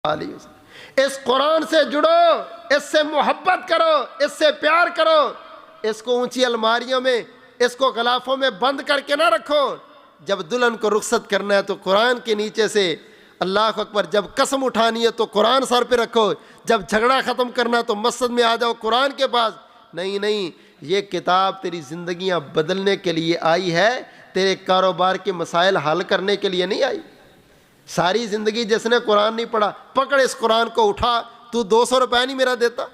علیہ وسلم۔ اس قرآن سے جڑو، اس سے محبت کرو، اس سے پیار کرو، اس کو اونچی الماریوں میں، اس کو غلافوں میں بند کر کے نہ رکھو۔ جب دلہن کو رخصت کرنا ہے تو قرآن کے نیچے سے اللہ اکبر، جب قسم اٹھانی ہے تو قرآن سر پہ رکھو، جب جھگڑا ختم کرنا ہے تو مسجد میں آ جاؤ قرآن کے پاس۔ نہیں، یہ کتاب تیری زندگیاں بدلنے کے لیے آئی ہے، تیرے کاروبار کے مسائل حل کرنے کے لیے نہیں آئی۔ ساری زندگی جس نے قرآن نہیں پڑھا، پکڑ اس قرآن کو، اٹھا، تو 200 روپے نہیں میرا دیتا۔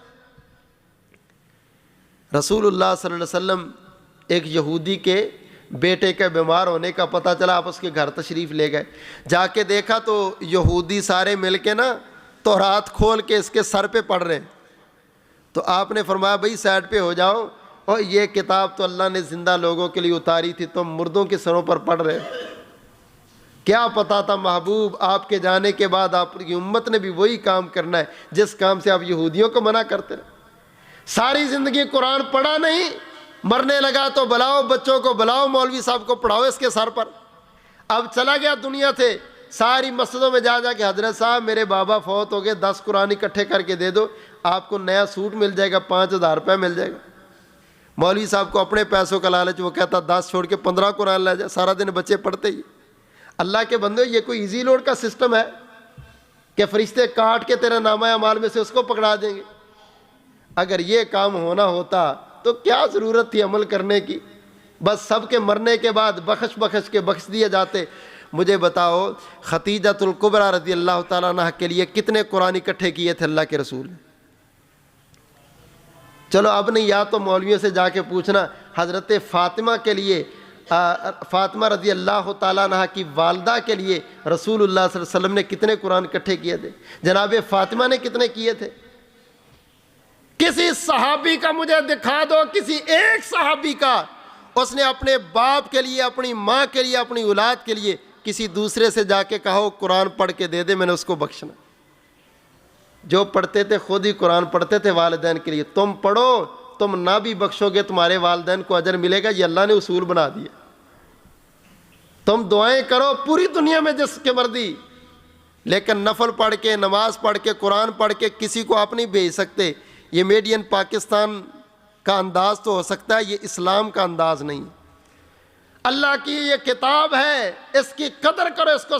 رسول اللہ صلی اللہ علیہ وسلم ایک یہودی کے بیٹے کے بیمار ہونے کا پتہ چلا، آپ اس کے گھر تشریف لے گئے، جا کے دیکھا تو یہودی سارے مل کے نا تورات کھول کے اس کے سر پہ پڑھ رہے ہیں۔ تو آپ نے فرمایا بھائی سائڈ پہ ہو جاؤ، اور یہ کتاب تو اللہ نے زندہ لوگوں کے لیے اتاری تھی، تم مردوں کے سروں پر پڑھ رہے ہو۔ کیا پتا تھا محبوب آپ کے جانے کے بعد آپ کی امت نے بھی وہی کام کرنا ہے جس کام سے آپ یہودیوں کو منع کرتے رہے۔ ساری زندگی قرآن پڑھا نہیں، مرنے لگا تو بلاؤ بچوں کو، بلاؤ مولوی صاحب کو پڑھاؤ اس کے سر پر۔ اب چلا گیا دنیا سے، ساری مسجدوں میں جا کے حضرت صاحب میرے بابا فوت ہو گئے، 10 قرآن اکٹھے کر کے دے دو، آپ کو نیا سوٹ مل جائے گا، 5000 روپے مل جائے گا۔ مولوی صاحب کو اپنے پیسوں کا لالچ، وہ کہتا 10 چھوڑ کے 15 قرآن لے جائے، سارا دن بچے پڑھتے ہی۔ اللہ کے بندے، یہ کوئی ایزی لوڈ کا سسٹم ہے کہ فرشتے کاٹ کے تیرا نامہ اعمال میں سے اس کو پکڑا دیں گے؟ اگر یہ کام ہونا ہوتا تو کیا ضرورت تھی عمل کرنے کی؟ بس سب کے مرنے کے بعد بخش کے بخش دیے جاتے۔ مجھے بتاؤ ختیجۃ الکبریٰ رضی اللہ تعالیٰ عنہ کے لیے کتنے قرآن اکٹھے کیے تھے اللہ کے رسول نے؟ چلو اب نہیں، یا تو مولویوں سے جا کے پوچھنا، حضرت فاطمہ کے لیے، فاطمہ رضی اللہ تعالیٰ عنہ کی والدہ کے لیے رسول اللہ صلی اللہ علیہ وسلم نے کتنے قرآن اکٹھے کیے تھے؟ جناب فاطمہ نے کتنے کیے تھے؟ کسی صحابی کا مجھے دکھا دو، کسی ایک صحابی کا، اس نے اپنے باپ کے لیے، اپنی ماں کے لیے، اپنی اولاد کے لیے کسی دوسرے سے جا کے کہو قرآن پڑھ کے دے دے، میں نے اس کو بخشنا۔ جو پڑھتے تھے خود ہی قرآن پڑھتے تھے والدین کے لیے۔ تم پڑھو، تم نہ بھی بخشو گے تمہارے والدین کو اجر ملے گا، یہ اللہ نے اصول بنا دیا۔ تم دعائیں کرو پوری دنیا میں جس کے مرضی، لیکن نفل پڑھ کے، نماز پڑھ کے، قرآن پڑھ کے کسی کو آپ نہیں بھیج سکتے۔ یہ میڈ ان پاکستان کا انداز تو ہو سکتا ہے، یہ اسلام کا انداز نہیں۔ اللہ کی یہ کتاب ہے، اس کی قدر کرو، اس کو